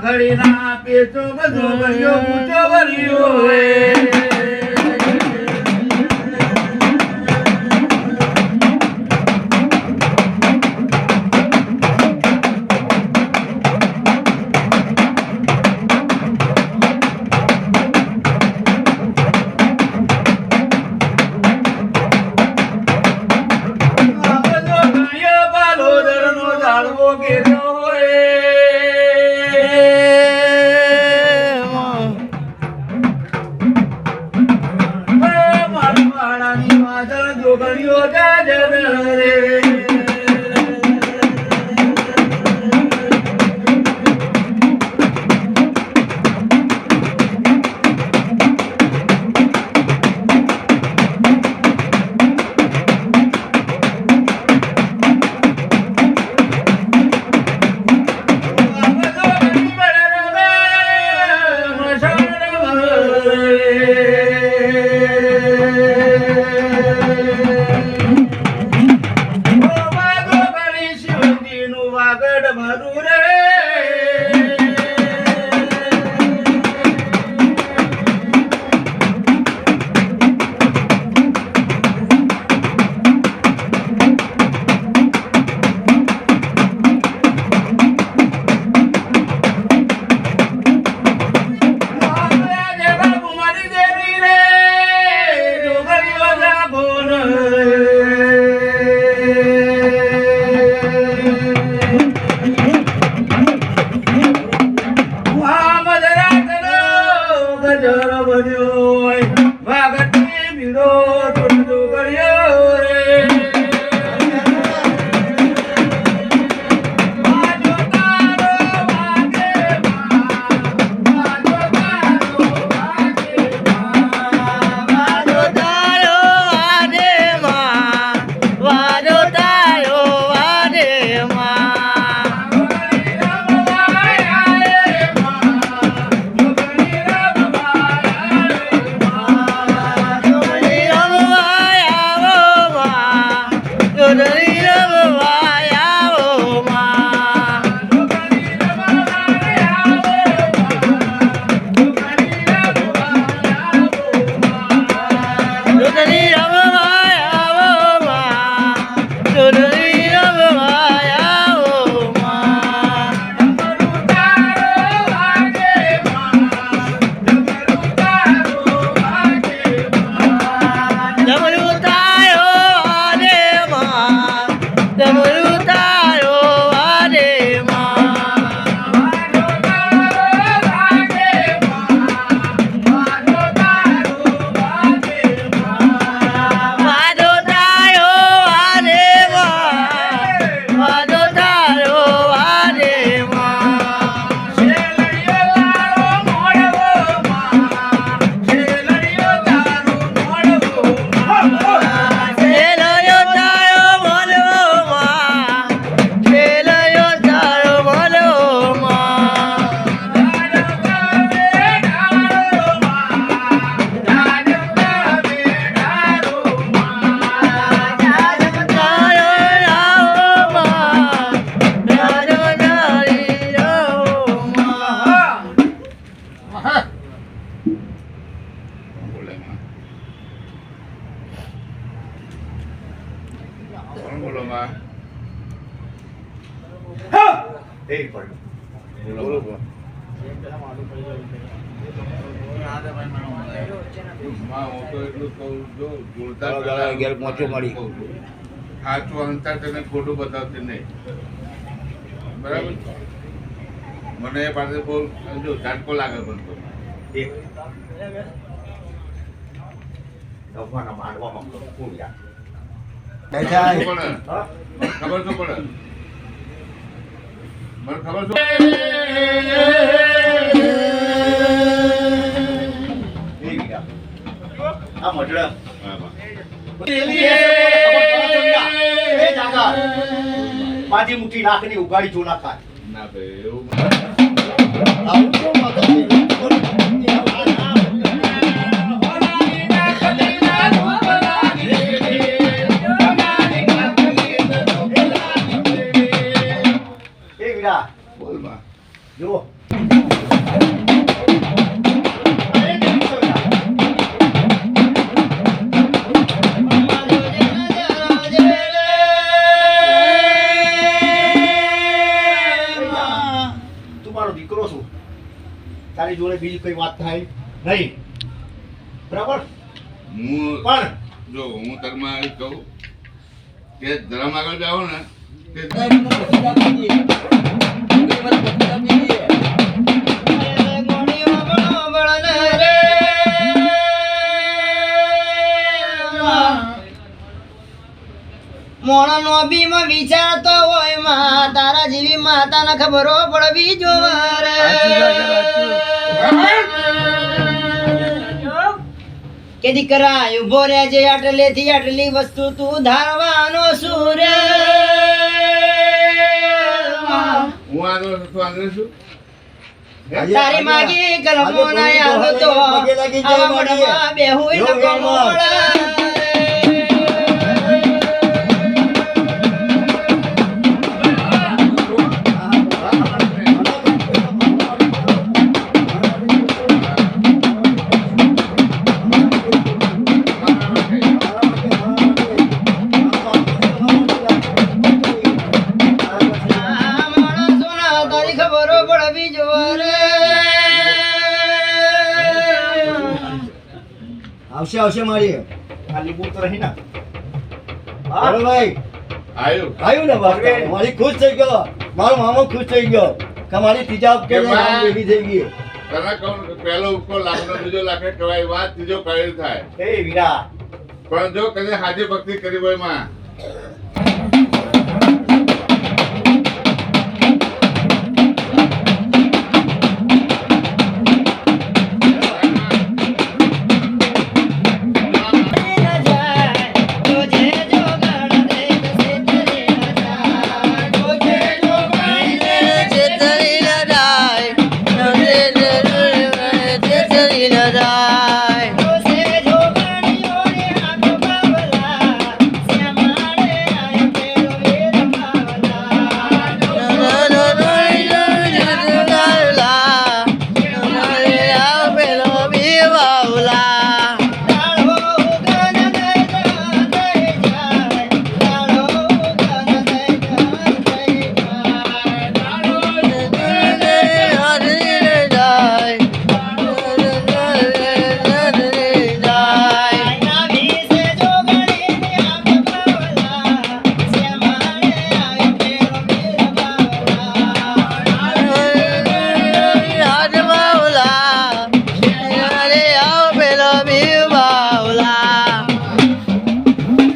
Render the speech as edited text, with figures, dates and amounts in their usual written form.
ઘડી ના પેચો બધો ભર્યો પૂછો ભર્યો કોણ બોલો માં? એ પણ બોલો બોલો. માં હું તો એટલું કહું જો જોરદાર દાડા 11 પહોંચ્યો મારી. સાચું અંતર તને ખોટું બતાવતી નહીં બરાબર. મને એ પાસે બહુ જો ઝાટકો લાગે બનતો. એક દવાના માંડવામાં કોણ યાર ખબર શું પડે? હા ખબર શું પડે? મને ખબર શું એ ગયા આ મજડા હા, બા. એ જાગા માજી મુઠ્ઠી નાખની ઉગાડી જો નાખા ના ભાઈ એવું આવું તો મગજ એ વિરા બોલ માં. જો તું મારો દીકરો છું તારી જોડે બીજી કઈ વાત થાય નહીં બરાબર હું પણ જો હું તરમાં એવું કહું કે ધર્મ આગળ જાઓ ને કે મોણનો બીમાં વિચારતો હોય માં તારા જેવી માતાને ખબરો પડવી જોવાર કે દીકરા ઉભો રહેજે આટલેથી આટલી વસ્તુ તું ધારવાનો સુર હું આગળ છું આગળ છું તારી માગી કલમો ના આવતો આવા મડમાં બેહુય નકો મોળા આવશે આવશે મારી આ લીંબુ તો રહી ના હા ભાઈ આવ્યું આવ્યું ને બાપા મારી ખુશ થઈ ગયો મારો મામો ખુશ થઈ ગયો કે મારી ત્રીજા કે બા- ભેગી થઈ ગઈ તને કહું કે પહેલો ઉપર લાખનો બીજો લાખે કહેવાય વાત ત્રીજો કરેલ થાય એ વીરા પણ જો કદી હાજે ભક્તિ કરી હોય માં